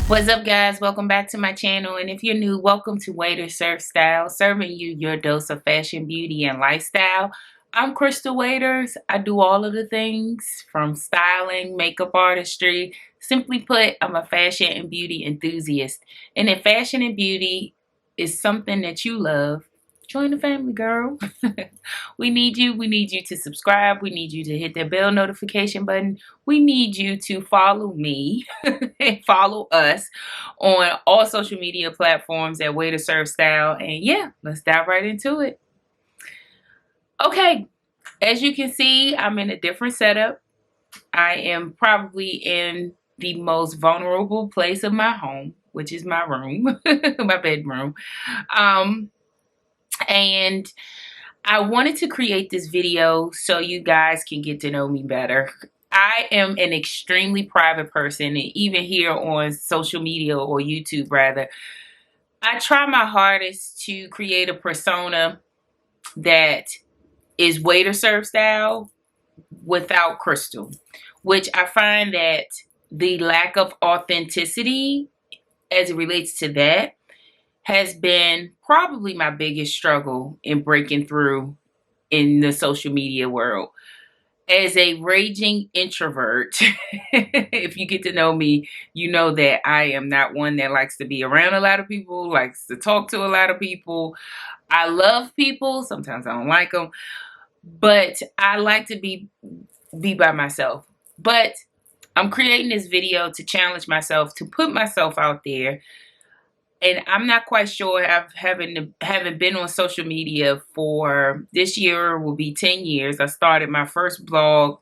What's up, guys? Welcome back to my channel. And if you're new, welcome to Waiter Serve Style, serving you your dose of fashion, beauty, and lifestyle. I'm Crystal Waiters. I do all of the things from styling, makeup artistry. Simply put, I'm a fashion and beauty enthusiast. And if fashion and beauty is something that you love, join the family, girl. We need you. We need you to subscribe. We need you to hit that bell notification button. We need you to follow me and follow us on all social media platforms at Way to Serve Style. And yeah, let's dive right into it. Okay, as you can see, I'm in a different setup. I am probably in the most vulnerable place of my home, which is my room, my bedroom. Um, and I wanted to create this video so you guys can get to know me better. I am an extremely private person, and even here on social media, or YouTube rather, I try my hardest to create a persona that is waiter serve style without Crystal, which I find that the lack of authenticity as it relates to that has been probably my biggest struggle in breaking through in the social media world. As a raging introvert, if you get to know me, you know that I am not one that likes to be around a lot of people, likes to talk to a lot of people. I love people. Sometimes I don't like them, but I like to be by myself. But I'm creating this video to challenge myself, to put myself out there. And I'm not quite sure. Having been on social media for this year will be 10 years. I started my first blog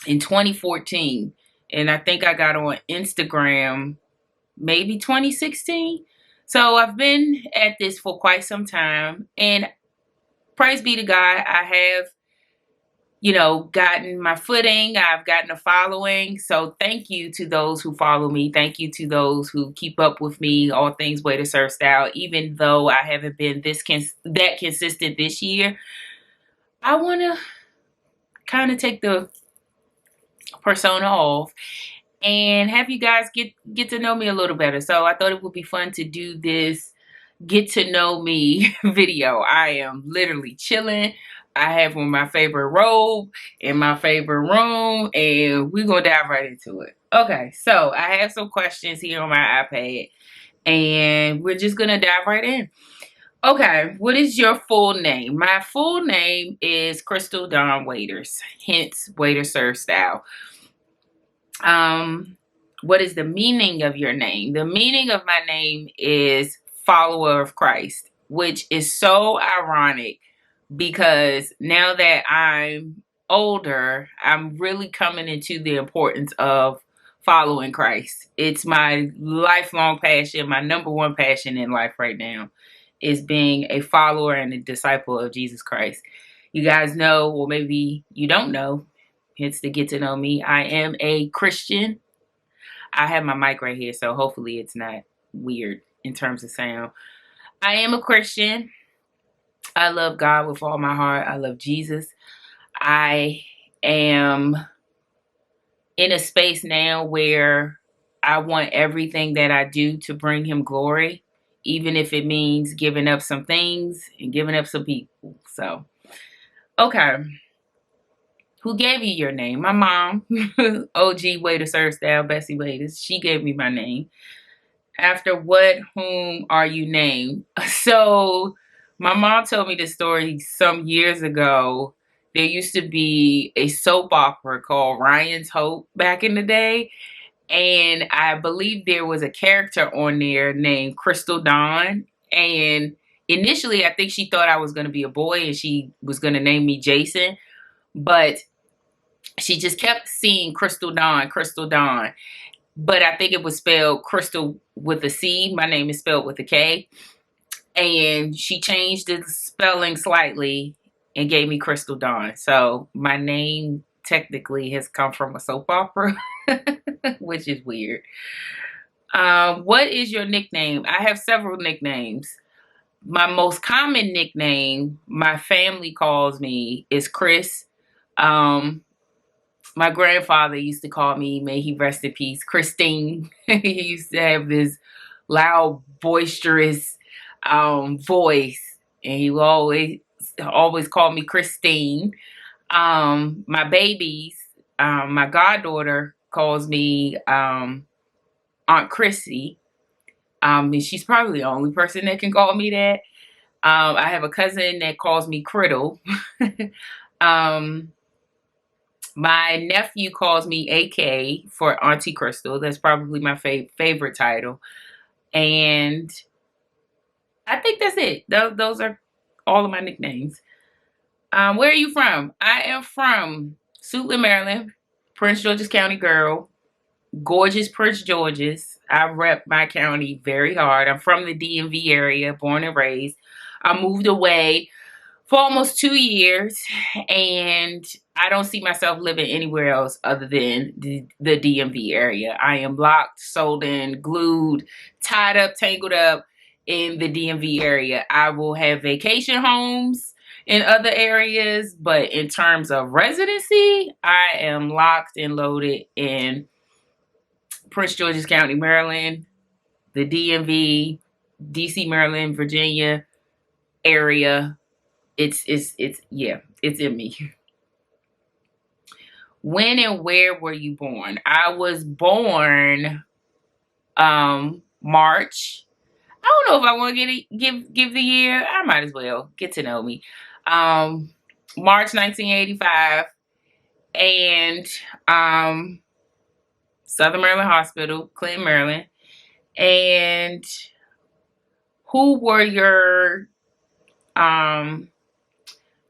in 2014, and I think I got on Instagram maybe 2016. So I've been at this for quite some time, and praise be to God, I have gotten my footing. I've gotten a following. So thank you to those who follow me. Thank you to those who keep up with me, all things Way to Serve Style. Even though I haven't been that consistent this year, I want to kind of take the persona off and have you guys get to know me a little better. So I thought it would be fun to do this get to know me video. I am literally chilling. I have on my favorite robe in my favorite room, and we're gonna dive right into it. Okay, so I have some questions here on my iPad, and we're just gonna dive right in. Okay, what is your full name? My full name is Crystal Dawn Waiters, hence Waiter Serve Style. What is the meaning of your name? The meaning of my name is follower of Christ, which is so ironic because now that I'm older, I'm really coming into the importance of following Christ. It's my lifelong passion, my number one passion in life right now is being a follower and a disciple of Jesus Christ. You guys know, or maybe you don't know, hence to get to know me, I am a Christian. I have my mic right here, so hopefully it's not weird in terms of sound. I am a Christian. I love God with all my heart. I love Jesus. I am in a space now where I want everything that I do to bring him glory, even if it means giving up some things and giving up some people. So, okay. Who gave you your name? My mom, OG Waiter Serve Style, Bessie Waiters. She gave me my name. After what, whom are you named? So my mom told me this story some years ago. There used to be a soap opera called Ryan's Hope back in the day. And I believe there was a character on there named Crystal Dawn. And initially, I think she thought I was going to be a boy and she was going to name me Jason. But she just kept seeing Crystal Dawn, Crystal Dawn. But I think it was spelled Crystal with a C. My name is spelled with a K. And she changed the spelling slightly and gave me Crystal Dawn. So my name technically has come from a soap opera, which is weird. What is your nickname? I have several nicknames. My most common nickname, my family calls me, is Chris. My grandfather used to call me, may he rest in peace, Christine. He used to have this loud, boisterous voice, and he would always call me Christine. My babies, my goddaughter calls me Aunt Chrissy. And she's probably the only person that can call me that. I have a cousin that calls me Criddle. um, my nephew calls me AK for Auntie Crystal. That's probably my favorite title. And I think that's it. Those are all of my nicknames. Where are you from? I am from Suitland, Maryland, Prince George's County girl. Gorgeous Prince George's. I rep my county very hard. I'm from the DMV area, born and raised. I moved away for almost 2 years, and I don't see myself living anywhere else other than the DMV area. I am locked, sold in, glued, tied up, tangled up in the DMV area. I will have vacation homes in other areas, but in terms of residency, I am locked and loaded in Prince George's County, Maryland, the DMV, DC, Maryland, Virginia area. It's in me. When and where were you born? I was born March. I don't know if I want to give the year. I might as well get to know me. March 1985, and Southern Maryland Hospital, Clinton, Maryland. And who were your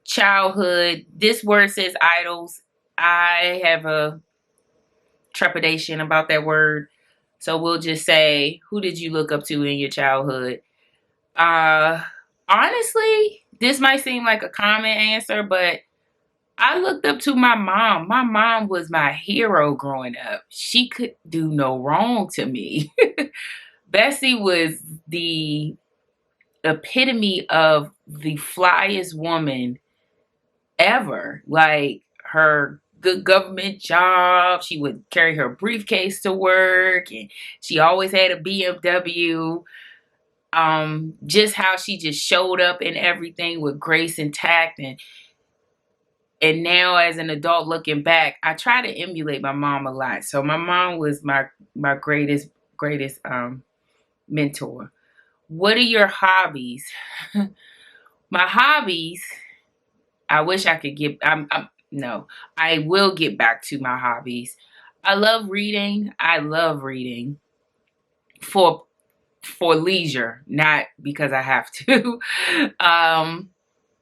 childhood? This word says idols. I have a trepidation about that word, so we'll just say, who did you look up to in your childhood? Honestly, this might seem like a common answer, but I looked up to my mom. My mom was my hero growing up. She could do no wrong to me. Bessie was the epitome of the flyest woman ever. Like, her good government job, she would carry her briefcase to work, and she always had a BMW. Just how she just showed up in everything with grace and tact, and now as an adult looking back, I try to emulate my mom a lot. So my mom was my greatest mentor. What are your hobbies? My hobbies, I wish I could get, no, I will get back to my hobbies. I love reading. I love reading for leisure, not because I have to.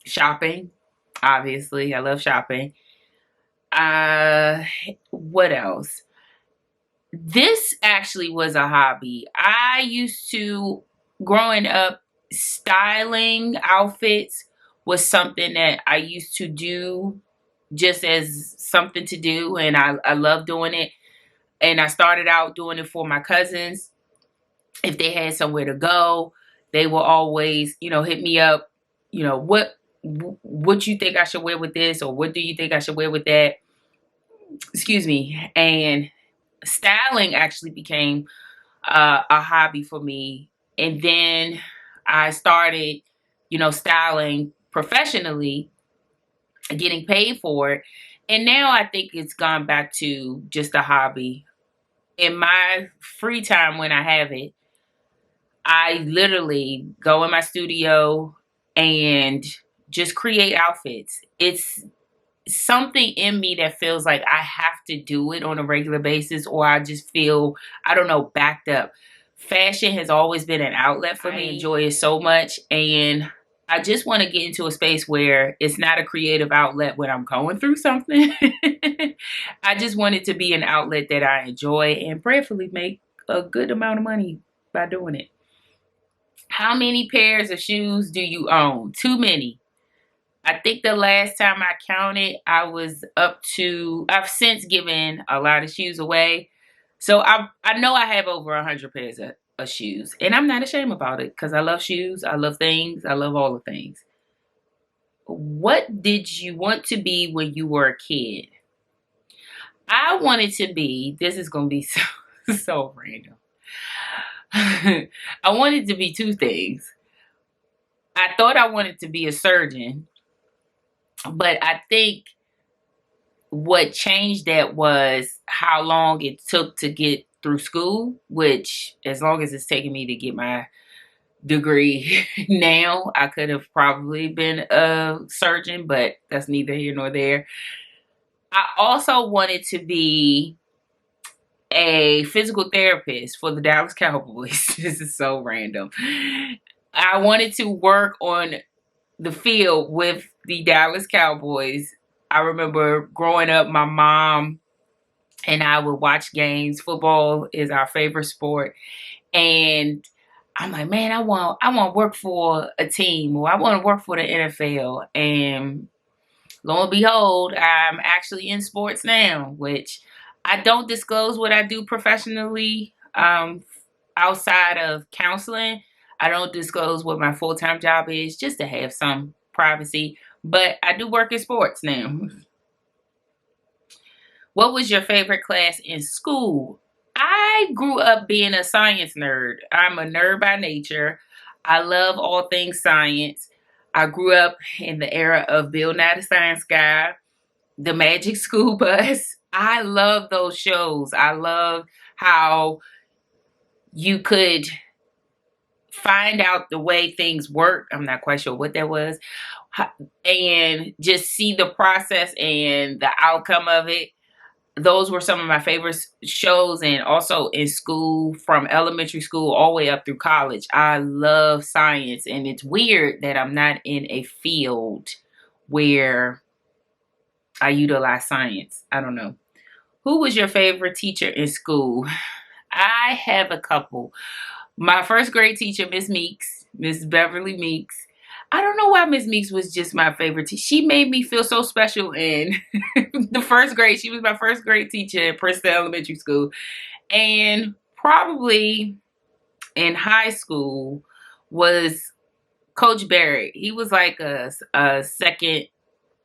Shopping, obviously. I love shopping. What else? This actually was a hobby. I used to, growing up, styling outfits was something that I used to do just as something to do, and I love doing it. And I started out doing it for my cousins. If they had somewhere to go, they will always, hit me up, what you think I should wear with this, or what do you think I should wear with that? Excuse me. And styling actually became a hobby for me. And then I started, styling professionally, getting paid for it. And now I think it's gone back to just a hobby. In my free time when I have it, I literally go in my studio and just create outfits. It's something in me that feels like I have to do it on a regular basis, or I just feel, I don't know, backed up. Fashion has always been an outlet for me. I enjoy it so much, and I just want to get into a space where it's not a creative outlet when I'm going through something. I just want it to be an outlet that I enjoy and prayerfully make a good amount of money by doing it. How many pairs of shoes do you own? Too many. I think the last time I counted, I was up to, I've since given a lot of shoes away. So I know I have over 100 pairs of shoes. And I'm not ashamed about it, because I love shoes. I love things. I love all the things. What did you want to be when you were a kid? I wanted to be, this is going to be so, so random. I wanted to be two things. I thought I wanted to be a surgeon, but I think what changed that was how long it took to get through school, which, as long as it's taking me to get my degree now, I could have probably been a surgeon, but that's neither here nor there. I also wanted to be a physical therapist for the Dallas Cowboys. This is so random. I wanted to work on the field with the Dallas Cowboys. I remember growing up, my mom and I would watch games. Football is our favorite sport. And I'm like, man, I want to work for a team, or I want to work for the NFL. And lo and behold, I'm actually in sports now, which I don't disclose what I do professionally outside of counseling. I don't disclose what my full-time job is, just to have some privacy. But I do work in sports now. What was your favorite class in school? I grew up being a science nerd. I'm a nerd by nature. I love all things science. I grew up in the era of Bill Nye the Science Guy, The Magic School Bus. I love those shows. I love how you could find out the way things work. I'm not quite sure what that was. And just see the process and the outcome of it. Those were some of my favorite shows. And also in school, from elementary school all the way up through college, I love science. And it's weird that I'm not in a field where I utilize science. I don't know. Who was your favorite teacher in school? I have a couple. My first grade teacher, Miss Meeks, Miss Beverly Meeks. I don't know why Miss Meeks was just my favorite teacher. She made me feel so special in the first grade. She was my first grade teacher at Princeton Elementary School. And probably in high school was Coach Barrett. He was like a second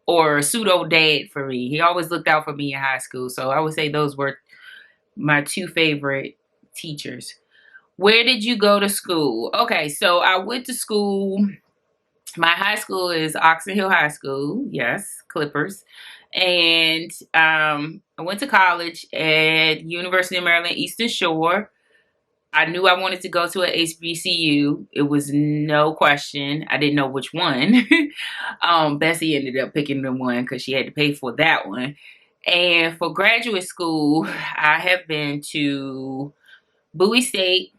or pseudo dad for me. He always looked out for me in high school. So I would say those were my two favorite teachers. Where did you go to school? Okay, so I went to school. My high school is Oxon Hill High School. Yes, Clippers. And I went to college at University of Maryland, Eastern Shore. I knew I wanted to go to an HBCU. It was no question. I didn't know which one. Bessie ended up picking the one because she had to pay for that one. And for graduate school, I have been to Bowie State,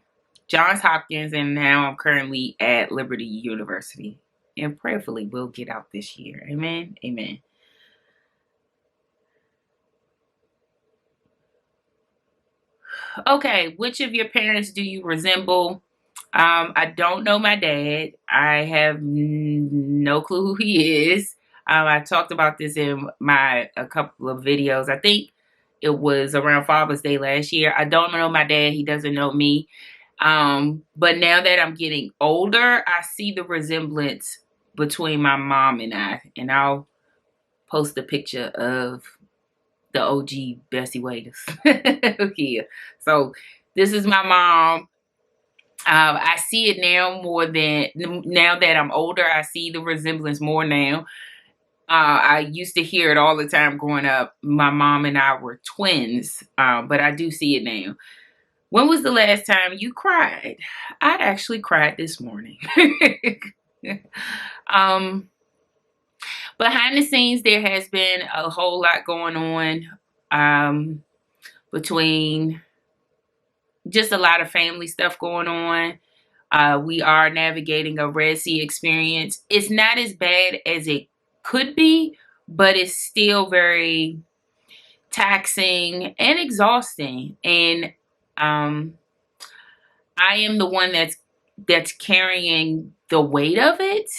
Johns Hopkins, and now I'm currently at Liberty University. And prayerfully we'll get out this year. Amen. Amen. Okay, which of your parents do you resemble? I don't know my dad. I have no clue who he is. I talked about this in a couple of videos. I think it was around Father's Day last year. I don't know my dad. He doesn't know me. But now that I'm getting older, I see the resemblance between my mom and I. And I'll post a picture of the OG Bessie Waiters here. So this is my mom. I see it now that I'm older. I see the resemblance more now. I used to hear it all the time growing up. My mom and I were twins, but I do see it now. When was the last time you cried? I actually cried this morning. Behind the scenes, there has been a whole lot going on between just a lot of family stuff going on. We are navigating a Red Sea experience. It's not as bad as it could be, but it's still very taxing and exhausting. And I am the one that's carrying the weight of it,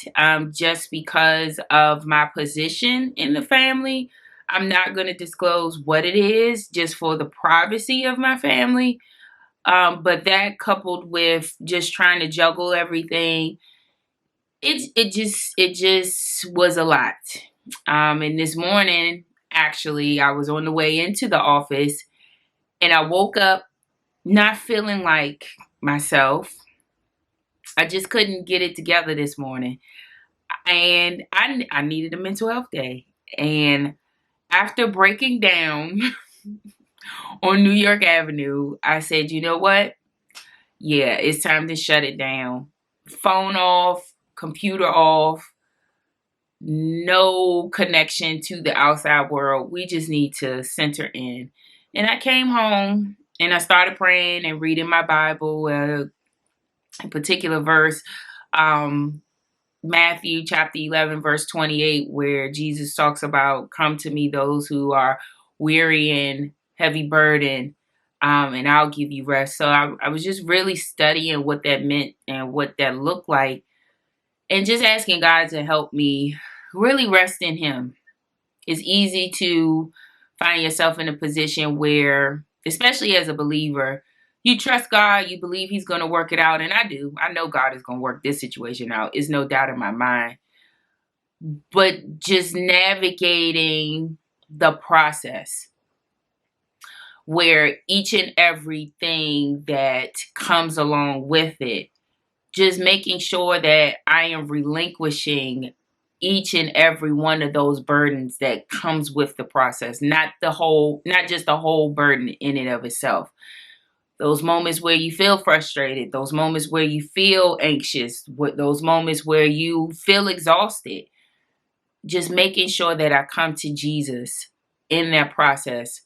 just because of my position in the family. I'm not going to disclose what it is, just for the privacy of my family. But that, coupled with just trying to juggle everything, it just was a lot. And this morning, actually, I was on the way into the office and I woke up not feeling like myself. I just couldn't get it together this morning. And I needed a mental health day. And after breaking down on New York Avenue, I said, you know what? Yeah, it's time to shut it down. Phone off, computer off, no connection to the outside world. We just need to center in. And I came home and I started praying and reading my Bible, a particular verse, Matthew chapter 11, verse 28, where Jesus talks about, come to me, those who are weary and heavy burden, and I'll give you rest. So I was just really studying what that meant and what that looked like, and just asking God to help me really rest in Him. It's easy to find yourself in a position where, especially as a believer, you trust God, you believe He's going to work it out. And I do. I know God is going to work this situation out. It's no doubt in my mind. But just navigating the process where each and everything that comes along with it, just making sure that I am relinquishing each and every one of those burdens that comes with the process, not just the whole burden in and of itself. Those moments where you feel frustrated, those moments where you feel anxious, those moments where you feel exhausted, just making sure that I come to Jesus in that process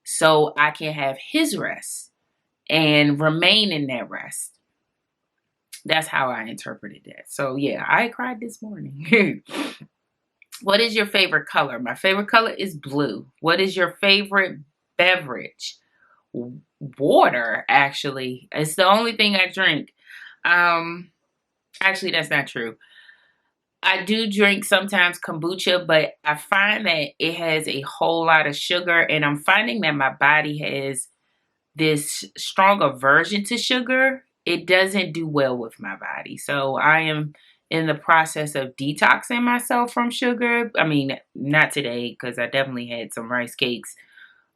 so I can have His rest and remain in that rest. That's how I interpreted that. So yeah, I cried this morning. What is your favorite color? My favorite color is blue. What is your favorite beverage? Water, actually. It's the only thing I drink. Actually, that's not true. I do drink sometimes kombucha, but I find that it has a whole lot of sugar, and I'm finding that my body has this strong aversion to sugar. It doesn't do well with my body. So I am in the process of detoxing myself from sugar. I mean, not today because I definitely had some rice cakes,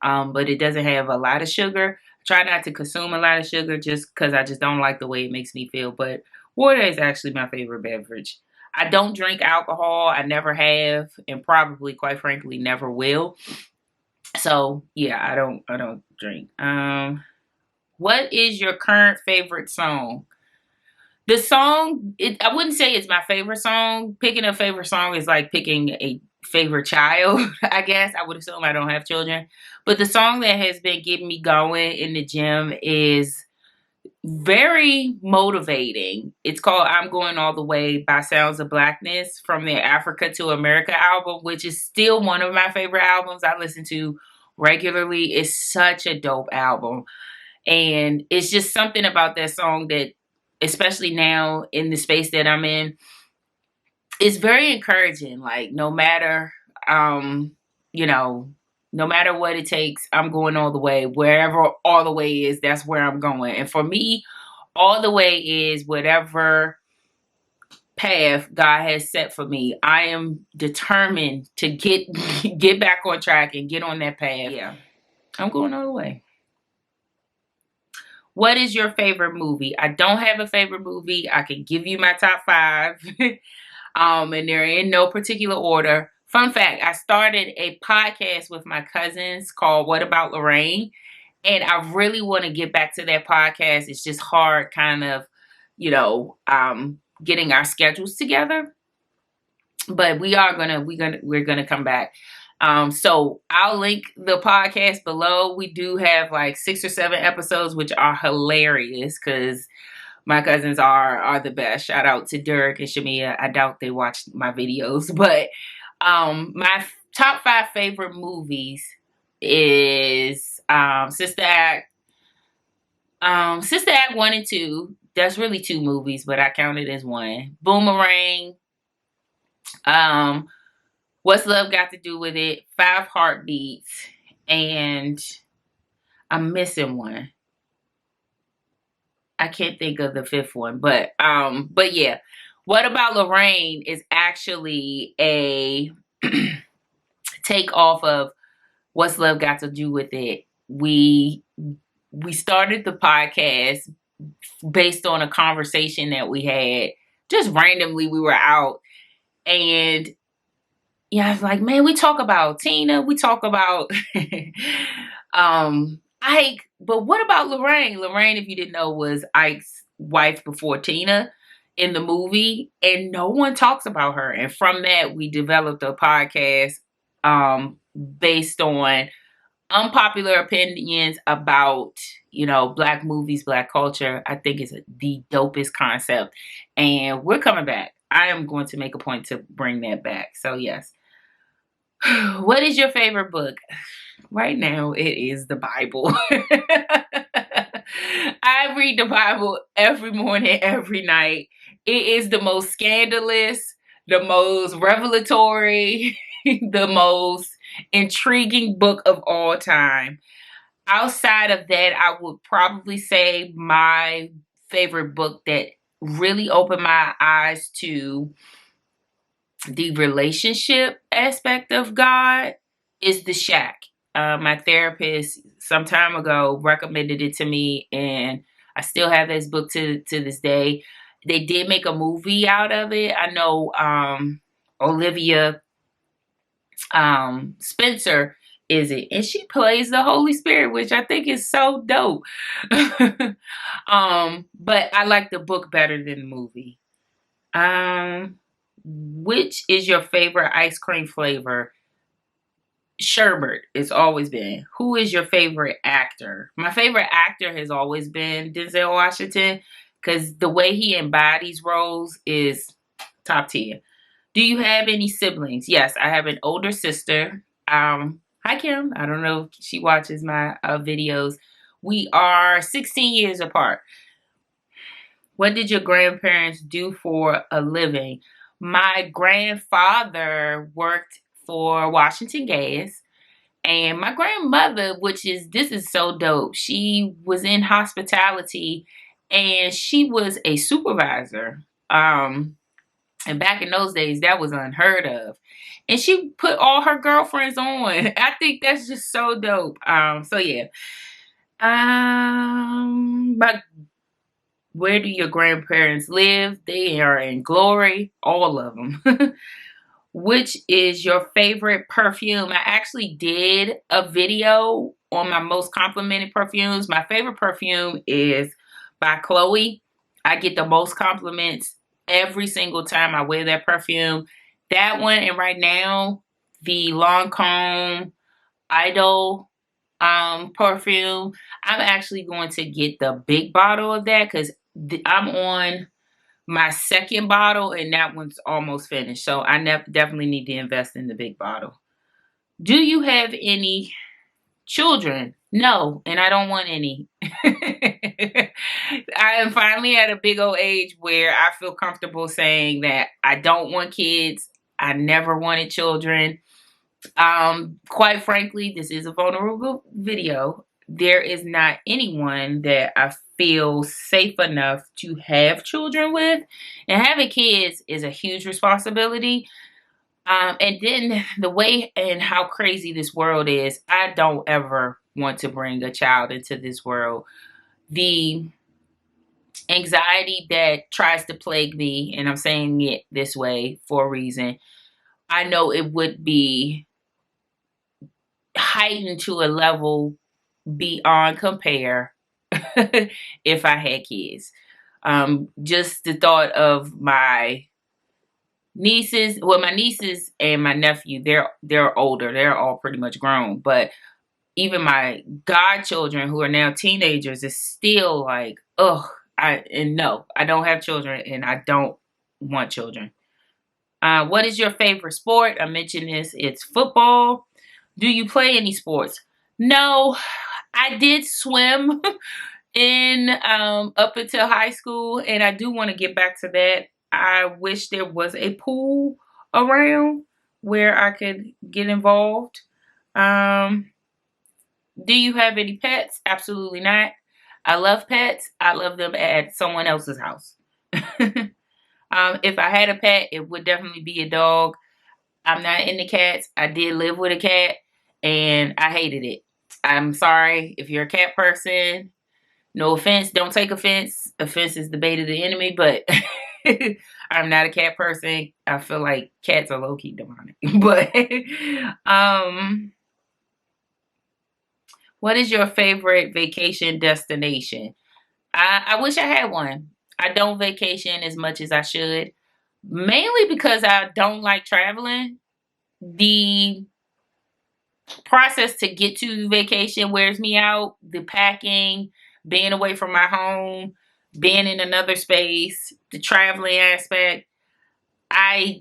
but it doesn't have a lot of sugar. I try not to consume a lot of sugar just because I just don't like the way it makes me feel. But water is actually my favorite beverage. I don't drink alcohol. I never have, and probably, quite frankly, never will. So yeah, I don't drink. What is your current favorite song? The song, I wouldn't say it's my favorite song. Picking a favorite song is like picking a favorite child, I guess. I would assume I don't have children. But the song that has been getting me going in the gym is very motivating. It's called I'm Going All the Way by Sounds of Blackness from their Africa to America album, which is still one of my favorite albums I listen to regularly. It's such a dope album. And it's just something about that song that, especially now in the space that I'm in, is very encouraging. Like no matter, you know, no matter what it takes, I'm going all the way. Wherever all the way is, that's where I'm going. And for me, all the way is whatever path God has set for me. I am determined to get back on track and get on that path. Yeah, I'm going all the way. What is your favorite movie? I don't have a favorite movie. I can give you my top 5. And they're in no particular order. Fun fact, I started a podcast with my cousins called What About Lorraine? And I really want to get back to that podcast. It's just hard kind of, getting our schedules together. But we're gonna come back. So I'll link the podcast below. We do have like 6 or 7 episodes, which are hilarious because my cousins are the best. Shout out to Derek and Shamia. I doubt they watched my videos, but my top 5 favorite movies is Sister Act 1 and 2. That's really 2 movies, but I count it as 1. Boomerang. What's Love Got to Do with It? 5 Heartbeats, and I'm missing one. I can't think of the 5th one, but yeah. What About Lorraine is actually a take off of what's love got to do with it. We started the podcast based on a conversation that we had just randomly. We were out, and yeah, I was like, man, we talk about Tina, we talk about Ike, but what about Lorraine? Lorraine, if you didn't know, was Ike's wife before Tina in the movie, and no one talks about her. And from that, we developed a podcast based on unpopular opinions about, Black movies, Black culture. I think it's the dopest concept, and we're coming back. I am going to make a point to bring that back. So yes. What is your favorite book? Right now, it is the Bible. I read the Bible every morning, every night. It is the most scandalous, the most revelatory, the most intriguing book of all time. Outside of that, I would probably say my favorite book that really opened my eyes to the relationship aspect of God is The Shack. My therapist some time ago recommended it to me, and I still have this book to this day. They did make a movie out of it. I know Olivia Spencer is it, and she plays the Holy Spirit, which I think is so dope. But I like the book better than the movie. Which is your favorite ice cream flavor? Sherbet. It's always been. Who is your favorite actor? My favorite actor has always been Denzel Washington, because the way he embodies roles is top tier. Do you have any siblings? Yes, I have an older sister. Hi Kim. I don't know if she watches my videos. We are 16 years apart. What did your grandparents do for a living? My grandfather worked for Washington Gas, and my grandmother, this is so dope. She was in hospitality, and she was a supervisor. And back in those days, that was unheard of. And she put all her girlfriends on. I think that's just so dope. So yeah. My Where do your grandparents live? They are in glory, all of them. Which is your favorite perfume? I actually did a video on my most complimented perfumes. My favorite perfume is by Chloe. I get the most compliments every single time I wear that perfume. That one, and right now, the Lancome Idol perfume. I'm actually going to get the big bottle of that, because I'm on my second bottle, and that one's almost finished. So I definitely need to invest in the big bottle. Do you have any children? No, and I don't want any. I am finally at a big old age where I feel comfortable saying that I don't want kids. I never wanted children. Quite frankly, this is a vulnerable video. There is not anyone that I feel safe enough to have children with. And having kids is a huge responsibility. And then the way and how crazy this world is, I don't ever want to bring a child into this world. The anxiety that tries to plague me, and I'm saying it this way for a reason, I know it would be heightened to a level beyond compare if I had kids. Just the thought of my nieces, my nieces and my nephew, they're older. They're all pretty much grown. But even my godchildren, who are now teenagers, is still like, ugh. No, I don't have children, and I don't want children. What is your favorite sport? I mentioned this. It's football. Do you play any sports? No, I did swim in up until high school, and I do want to get back to that. I wish there was a pool around where I could get involved. Do you have any pets? Absolutely not. I love pets. I love them at someone else's house. If I had a pet, it would definitely be a dog. I'm not into cats. I did live with a cat and I hated it. I'm sorry if you're a cat person. No offense. Don't take offense. Offense is the bait of the enemy, but I'm not a cat person. I feel like cats are low-key demonic. But what is your favorite vacation destination? I wish I had one. I don't vacation as much as I should, mainly because I don't like traveling. The process to get to vacation wears me out. The packing, being away from my home, being in another space, the traveling aspect. I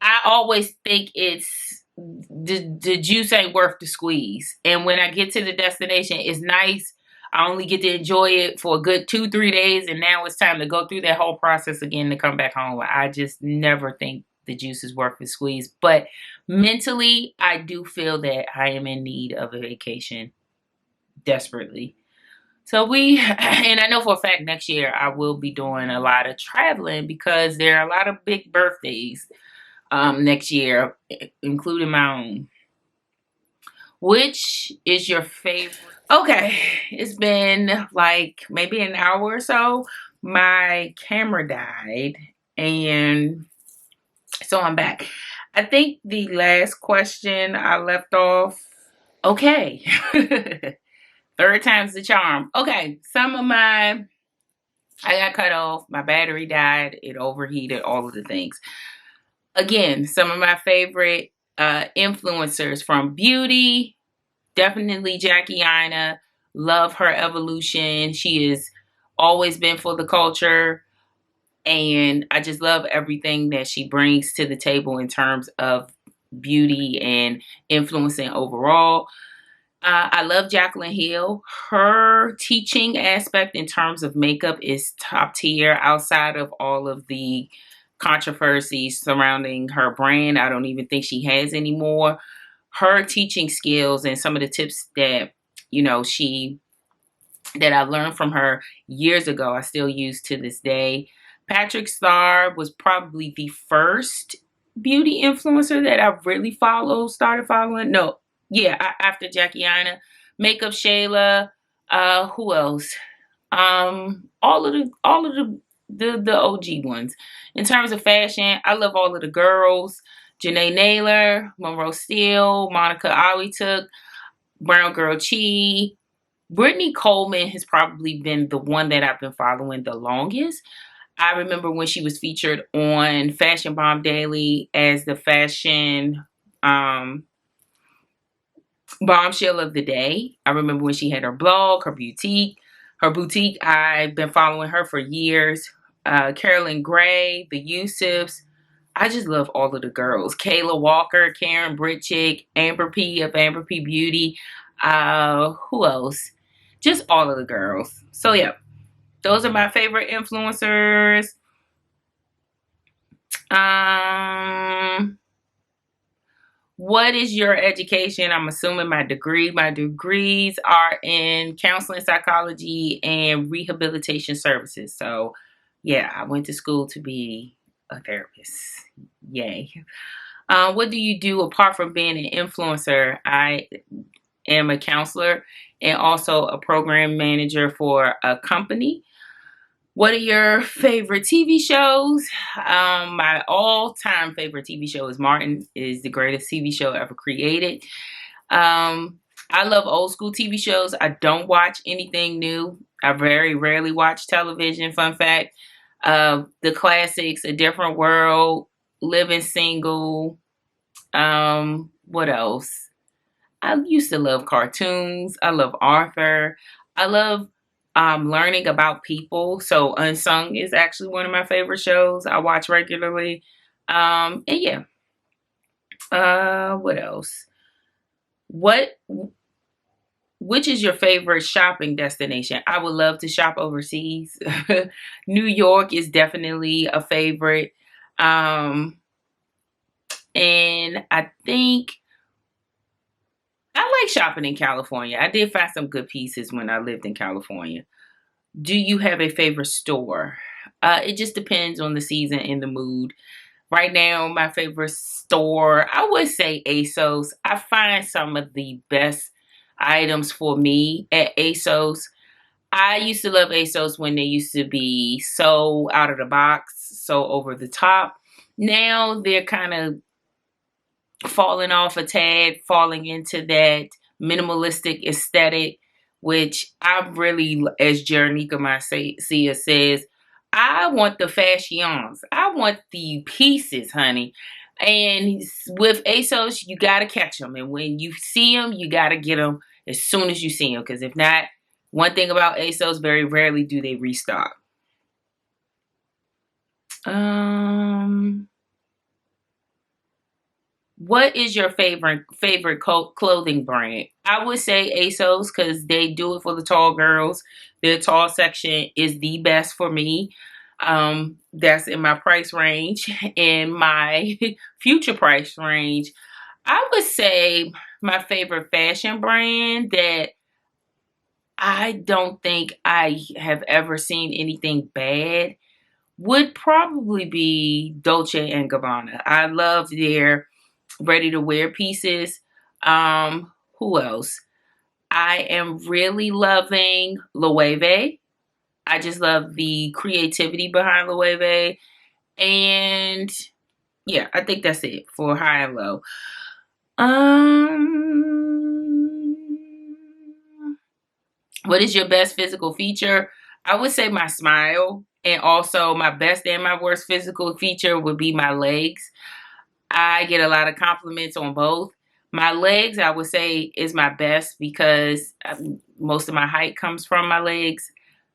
I always think it's the juice ain't worth the squeeze. And when I get to the destination, it's nice. I only get to enjoy it for a good 2-3 days, and now it's time to go through that whole process again to come back home. I just never think the juice is worth the squeeze. But mentally, I do feel that I am in need of a vacation desperately. So and I know for a fact next year I will be doing a lot of traveling because there are a lot of big birthdays next year, including my own. Which is your favorite? Okay, it's been like maybe an hour or so. My camera died, and so I'm back. I think the last question I left off. Okay, third time's the charm. Okay, I got cut off. My battery died. It overheated. All of the things. Again, some of my favorite influencers from beauty, definitely Jackie Aina. Love her evolution. She has always been for the culture. And I just love everything that she brings to the table in terms of beauty and influencing overall. I love Jacqueline Hill. Her teaching aspect in terms of makeup is top tier outside of all of the controversies surrounding her brand. I don't even think she has anymore. Her teaching skills and some of the tips that, that I learned from her years ago, I still use to this day. Patrick Starr was probably the first beauty influencer that I really started following. No, yeah, after Jackie Aina. Makeup Shayla, who else? All of the OG ones. In terms of fashion, I love all of the girls. Janae Naylor, Monroe Steele, Monica Awituk, Brown Girl Chi. Brittany Coleman has probably been the one that I've been following the longest. I remember when she was featured on Fashion Bomb Daily as the fashion bombshell of the day. I remember when she had her blog, her boutique. I've been following her for years. Carolyn Gray, the Yusufs. I just love all of the girls. Kayla Walker, Karen Britchick, Amber P of Amber P Beauty. Who else? Just all of the girls. So yeah, those are my favorite influencers. What is your education? I'm assuming my degree. My degrees are in counseling psychology and rehabilitation services. So yeah, I went to school to be a therapist. Yay. What do you do apart from being an influencer? I am a counselor and also a program manager for a company. What are your favorite TV shows? My all-time favorite TV show is Martin. It is the greatest TV show ever created. I love old school TV shows. I don't watch anything new. I very rarely watch television. Fun fact. The classics, A Different World, Living Single. What else? I used to love cartoons. I love Arthur. I love learning about people. So Unsung is actually one of my favorite shows I watch regularly. And yeah. What else? Which is your favorite shopping destination? I would love to shop overseas. New York is definitely a favorite. And I think I like shopping in California. I did find some good pieces when I lived in California. Do you have a favorite store? It just depends on the season and the mood. Right now, my favorite store, I would say ASOS. I find some of the best items for me at ASOS. I used to love ASOS when they used to be so out of the box, so over the top. Now they're kind of falling off a tad, falling into that minimalistic aesthetic, which I really, as Jernica Marcia says, I want the fashions. I want the pieces, honey. And with ASOS, you got to catch them. And when you see them, you got to get them as soon as you see them. Because if not, one thing about ASOS, very rarely do they restock. Um, What is your favorite clothing brand? I would say ASOS because they do it for the tall girls. Their tall section is the best for me. That's in my price range. In my future price range, I would say my favorite fashion brand that I don't think I have ever seen anything bad would probably be Dolce and Gabbana. I love their ready to wear pieces. Who else? I am really loving Loewe. I just love the creativity behind Loewe. And yeah, I think that's it for high and low. What is your best physical feature? I would say my smile. And also my best and my worst physical feature would be my legs. I get a lot of compliments on both. My legs, I would say, is my best because most of my height comes from my legs.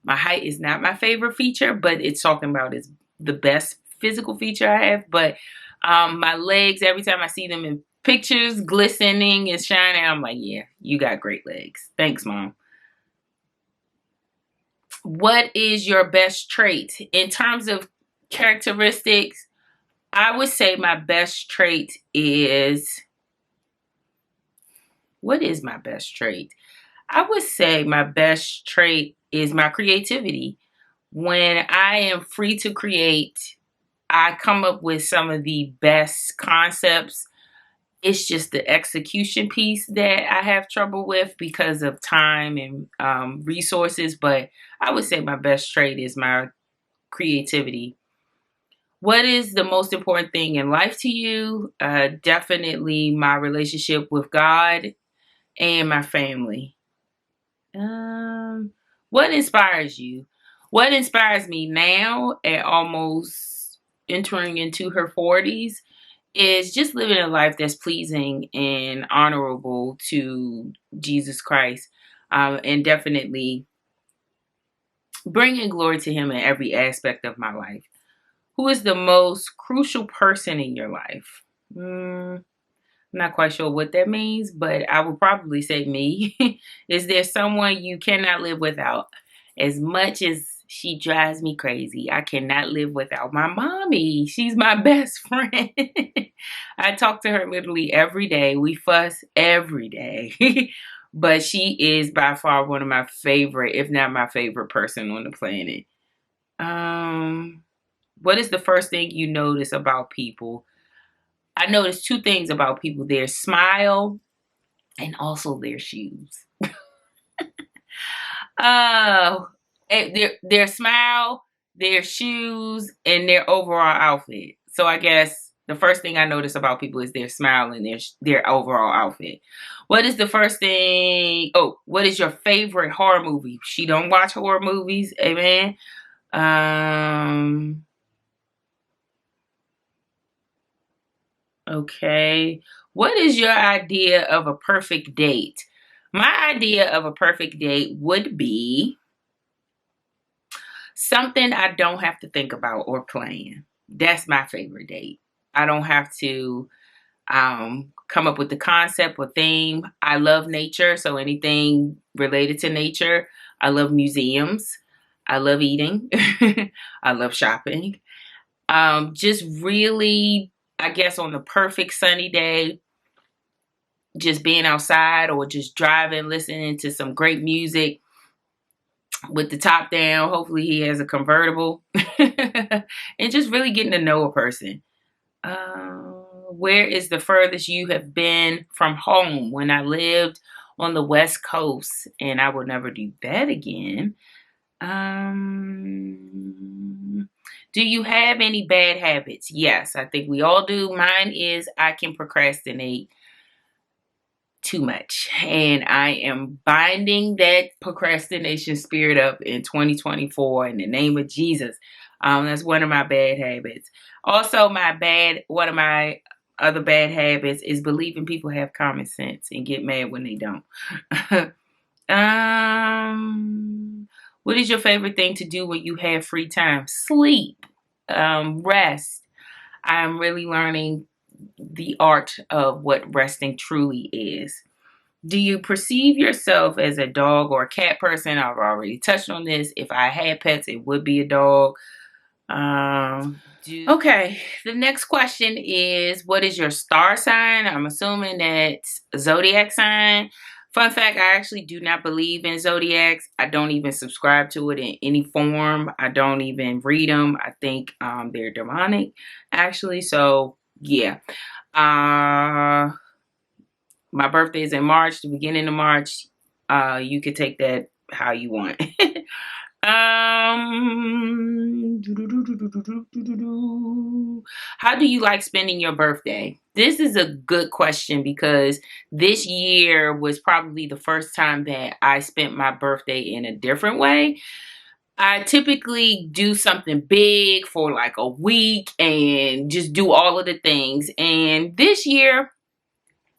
My height is not my favorite feature, but it's talking about is the best physical feature I have. But my legs, every time I see them in pictures, glistening and shining, I'm like, yeah, you got great legs. Thanks, Mom. What is your best trait? In terms of characteristics, I would say my best trait is, what is my best trait? I would say my best trait is my creativity. When I am free to create, I come up with some of the best concepts. It's just the execution piece that I have trouble with because of time and resources. But I would say my best trait is my creativity. What is the most important thing in life to you? Definitely my relationship with God and my family. Um, what inspires you? What inspires me now at almost entering into her 40s is just living a life that's pleasing and honorable to Jesus Christ, and definitely bringing glory to Him in every aspect of my life. Who is the most crucial person in your life? I'm not quite sure what that means, but I would probably say me. Is there someone you cannot live without? As much as she drives me crazy, I cannot live without my mommy. She's my best friend. I talk to her literally every day. We fuss every day. But she is by far one of my favorite, if not my favorite person on the planet. Um, what is the first thing you notice about people? I noticed two things about people: their smile and also their shoes. Uh, their smile, their shoes, and their overall outfit. So I guess the first thing I notice about people is their smile and their overall outfit. What is the first thing? Oh, what is your favorite horror movie? She don't watch horror movies, amen. Um, Okay. What is your idea of a perfect date? My idea of a perfect date would be something I don't have to think about or plan. That's my favorite date. I don't have to come up with the concept or theme. I love nature, so anything related to nature. I love museums. I love eating. I love shopping. Just really, I guess, on the perfect sunny day, just being outside or just driving, listening to some great music with the top down. Hopefully he has a convertible and just really getting to know a person. Where is the furthest you have been from home? When I lived on the West Coast, and I will never do that again. Do you have any bad habits? Yes, I think we all do. Mine is I can procrastinate too much, and I am binding that procrastination spirit up in 2024 in the name of Jesus. That's one of my bad habits. Also, one of my other bad habits is believing people have common sense and get mad when they don't. What is your favorite thing to do when you have free time? Sleep, rest. I'm really learning the art of what resting truly is. Do you perceive yourself as a dog or a cat person? I've already touched on this. If I had pets, it would be a dog. Okay, the next question is, what is your star sign? I'm assuming that's zodiac sign. Fun fact, I actually do not believe in zodiacs. I don't even subscribe to it in any form. I don't even read them. I think they're demonic, actually. So, yeah. My birthday is in March, the beginning of March. You could take that how you want. How do you like spending your birthday? This is a good question because this year was probably the first time that I spent my birthday in a different way. I typically do something big for like a week and just do all of the things. And this year,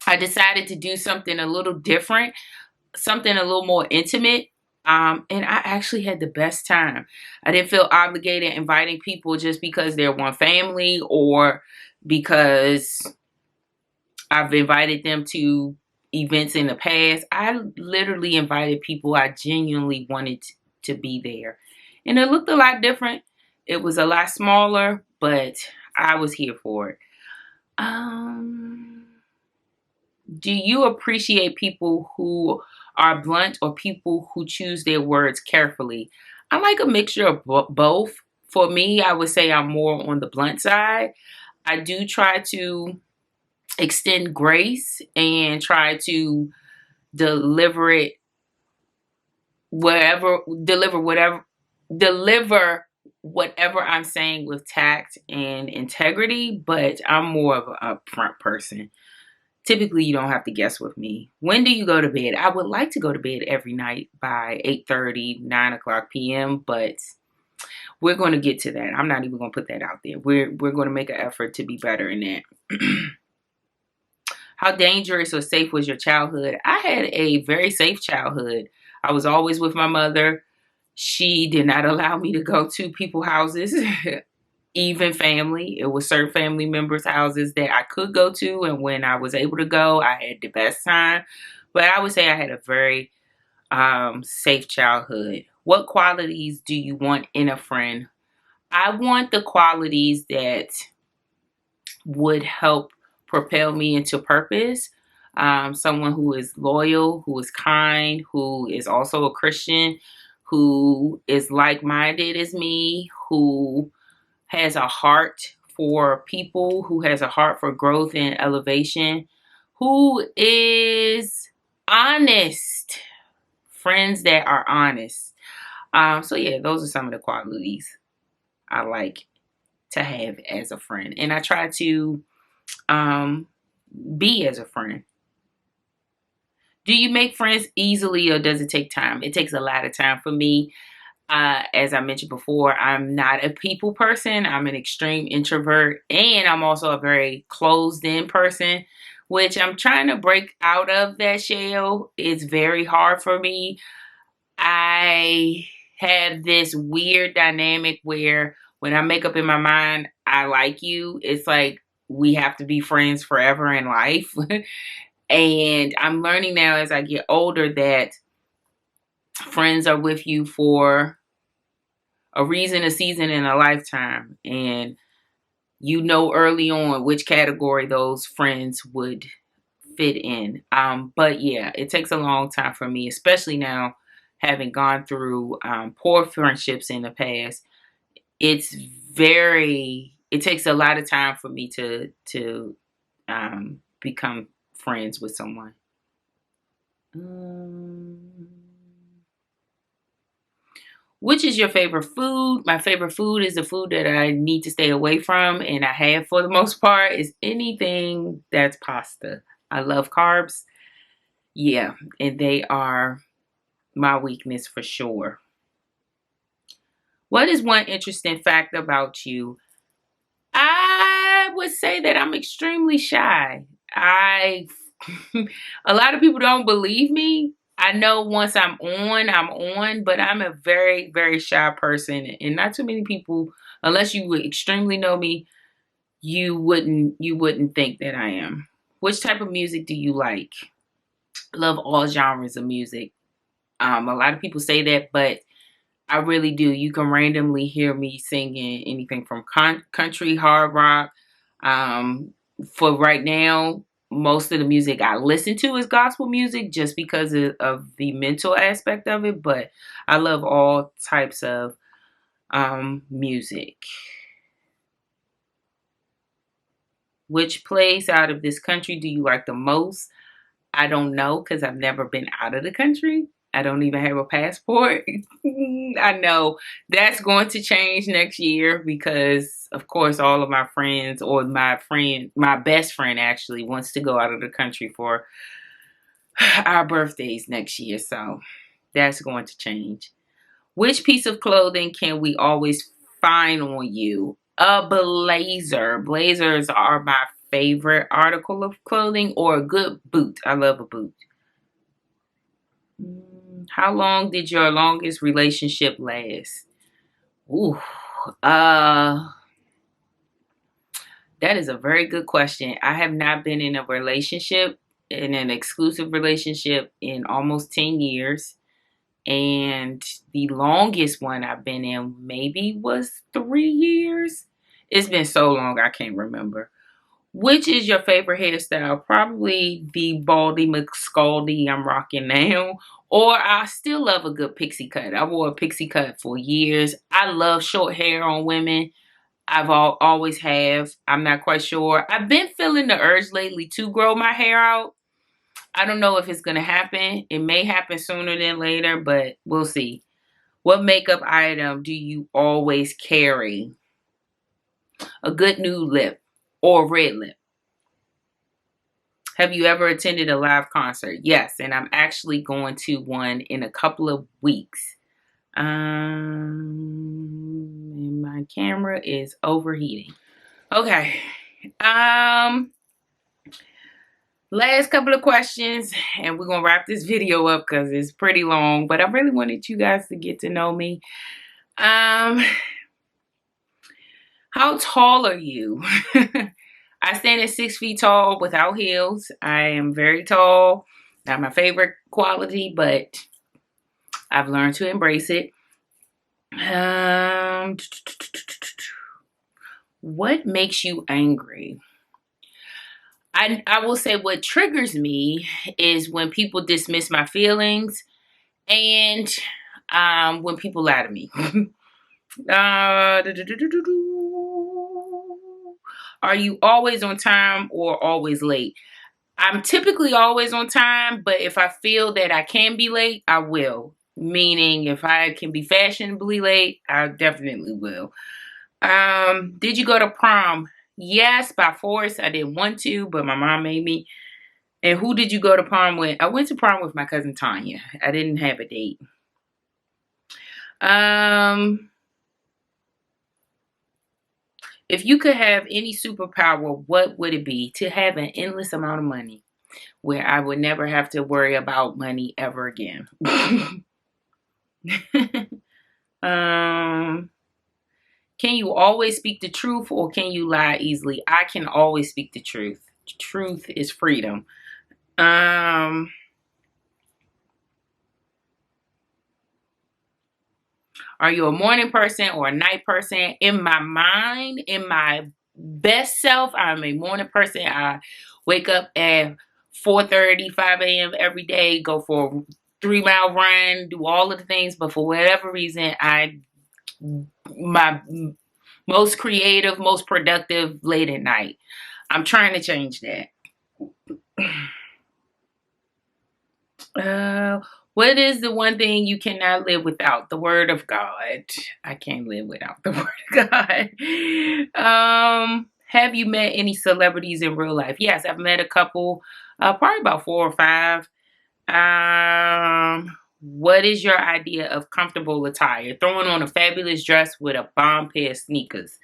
I decided to do something a little different, something a little more intimate. And I actually had the best time. I didn't feel obligated inviting people just because they're one family or because I've invited them to events in the past. I literally invited people I genuinely wanted to be there. And it looked a lot different. It was a lot smaller, but I was here for it. Do you appreciate people who are blunt or people who choose their words carefully? I like a mixture of both. For me, I would say I'm more on the blunt side. I do try to extend grace and try to deliver it deliver whatever I'm saying with tact and integrity, but I'm more of a upfront person. Typically, you don't have to guess with me. When do you go to bed? I would like to go to bed every night by 8:30, 9 o'clock p.m., but we're going to get to that. I'm not even going to put that out there. We're going to make an effort to be better in that. How dangerous or safe was your childhood? I had a very safe childhood. I was always with my mother. She did not allow me to go to people's houses. Even family. It was certain family members' houses that I could go to, and when I was able to go, I had the best time. But I would say I had a very safe childhood. What qualities do you want in a friend? I want the qualities that would help propel me into purpose. Someone who is loyal, who is kind, who is also a Christian, who is like-minded as me, who has a heart for people, who has a heart for growth and elevation, who is honest. Friends that are honest. So yeah, those are some of the qualities I like to have as a friend. And I try to be as a friend. Do you make friends easily or does it take time? It takes a lot of time for me. As I mentioned before, I'm not a people person. I'm an extreme introvert, and I'm also a very closed in person, which I'm trying to break out of that shell. It's very hard for me. I have this weird dynamic where when I make up in my mind, I like you, it's like we have to be friends forever in life. And I'm learning now as I get older that friends are with you for a reason, a season, and a lifetime. And you know early on which category those friends would fit in. But yeah, it takes a long time for me, especially now having gone through poor friendships in the past. It's very it takes a lot of time for me to become friends with someone. Which is your favorite food? My favorite food is the food that I need to stay away from, and I have for the most part, is anything that's pasta. I love carbs. Yeah, and they are my weakness for sure. What is one interesting fact about you? I would say that I'm extremely shy. I a lot of people don't believe me. I know once I'm on, but I'm a very, very shy person, and not too many people, unless you would extremely know me, you wouldn't think that I am. Which type of music do you like? Love all genres of music. A lot of people say that, but I really do. You can randomly hear me singing anything from country, hard rock. Um, for right now, most of the music I listen to is gospel music just because of the mental aspect of it. But I love all types of music. Which place out of this country do you like the most? I don't know because I've never been out of the country. I don't even have a passport. I know that's going to change next year because, of course, all of my friends, or my best friend actually, wants to go out of the country for our birthdays next year. So that's going to change. Which piece of clothing can we always find on you? A blazer. Blazers are my favorite article of clothing, or a good boot. I love a boot. How long did your longest relationship last? Ooh, uh, that is a very good question. I have not been in a relationship, in an exclusive relationship, in almost 10 years. And the longest one I've been in maybe was 3 years. It's been so long, I can't remember. Which is your favorite hairstyle? Probably the Baldy McScaldy I'm rocking now. Or I still love a good pixie cut. I wore a pixie cut for years. I love short hair on women. Always have. I'm not quite sure. I've been feeling the urge lately to grow my hair out. I don't know if it's going to happen. It may happen sooner than later, but we'll see. What makeup item do you always carry? A good nude lip or red lip. Have you ever attended a live concert? Yes, and I'm actually going to one in a couple of weeks. And my camera is overheating. Okay. Last couple of questions, and we're gonna wrap this video up because it's pretty long. But I really wanted you guys to get to know me. How tall are you? I stand at 6 feet tall without heels. I am very tall. Not my favorite quality, but I've learned to embrace it. What makes you angry? I will say what triggers me is when people dismiss my feelings, and when people lie to me. Are you always on time or always late? I'm typically always on time, but if I feel that I can be late, I will. Meaning, if I can be fashionably late, I definitely will. Did you go to prom? Yes, by force. I didn't want to, but my mom made me. And who did you go to prom with? I went to prom with my cousin Tanya. I didn't have a date. If you could have any superpower, what would it be? To have an endless amount of money where I would never have to worry about money ever again. Can you always speak the truth or can you lie easily? I can always speak the truth. Truth is freedom. Are you a morning person or a night person? In my mind, in my best self, I'm a morning person. I wake up at 4:30, 5 a.m. every day, go for a 3-mile run, do all of the things. But for whatever reason, my most creative, most productive late at night. I'm trying to change that. What is the one thing you cannot live without? The word of God. I can't live without the word of God. Have you met any celebrities in real life? Yes, I've met a couple, probably about 4 or 5. What is your idea of comfortable attire? Throwing on a fabulous dress with a bomb pair of sneakers.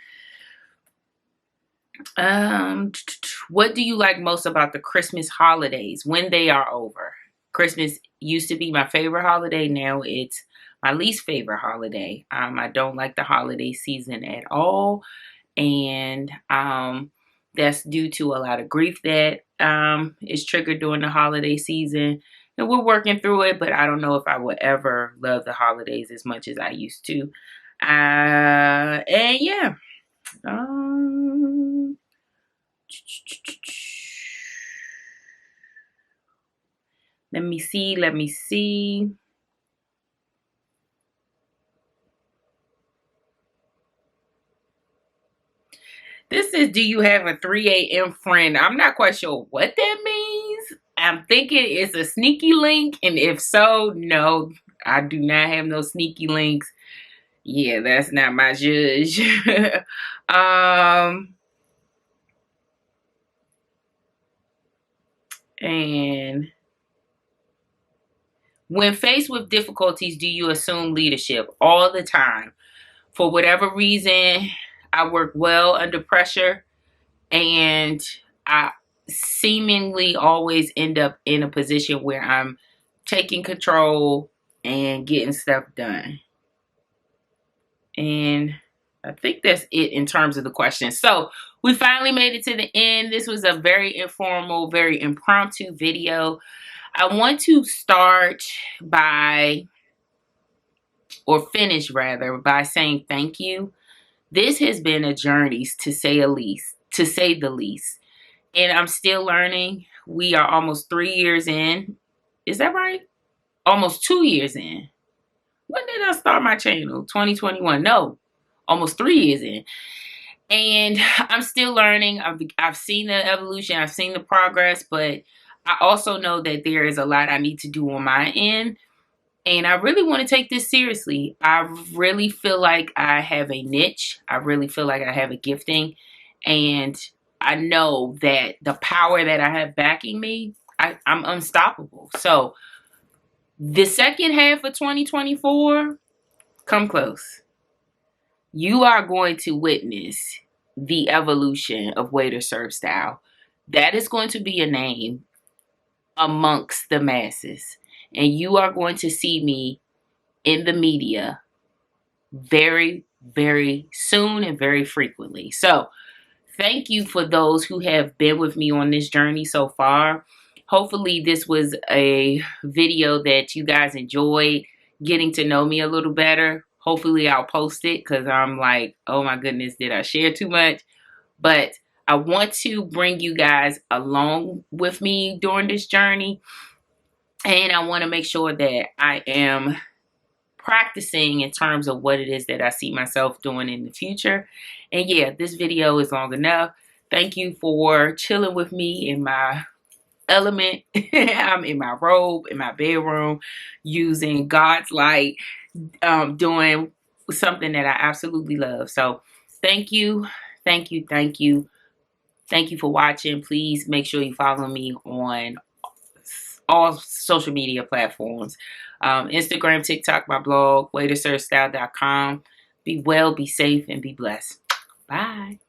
What do you like most about the Christmas holidays when they are over? Christmas used to be my favorite holiday. Now it's my least favorite holiday. I don't like the holiday season at all. And that's due to a lot of grief that is triggered during the holiday season. And we're working through it, but I don't know if I will ever love the holidays as much as I used to. And yeah. Let me see. This is, do you have a 3 a.m. friend? I'm not quite sure what that means. I'm thinking it's a sneaky link, and if so, no, I do not have no sneaky links. Yeah, that's not my judge. And when faced with difficulties, do you assume leadership? All the time. For whatever reason, I work well under pressure, and I seemingly always end up in a position where I'm taking control and getting stuff done. And I think that's it in terms of the question. So we finally made it to the end. This was a very informal, very impromptu video. I want to start by, or finish rather, by saying thank you. This has been a journey, to say the least. And I'm still learning. We are almost 3 years in. Is that right? Almost 2 years in. When did I start my channel? 2021. No, almost 3 years in. And I'm still learning. I've seen the evolution. I've seen the progress. But I also know that there is a lot I need to do on my end. And I really want to take this seriously. I really feel like I have a niche. I really feel like I have a gifting. And I know that the power that I have backing me, I'm unstoppable. So the second half of 2024, come close. You are going to witness the evolution of Waiter Serve Style. That is going to be a name amongst the masses. And you are going to see me in the media very, very soon and very frequently. So thank you for those who have been with me on this journey so far. Hopefully this was a video that you guys enjoyed getting to know me a little better. Hopefully I'll post it because I'm like, oh my goodness, did I share too much? But I want to bring you guys along with me during this journey. And I want to make sure that I am practicing in terms of what it is that I see myself doing in the future. And yeah, this video is long enough. Thank you for chilling with me in my element. I'm in my robe, in my bedroom, using God's light, doing something that I absolutely love. So thank you, thank you, thank you. Thank you for watching. Please make sure you follow me on all social media platforms. Instagram, TikTok, my blog, waiterservestyle.com. Be well, be safe, and be blessed. Bye.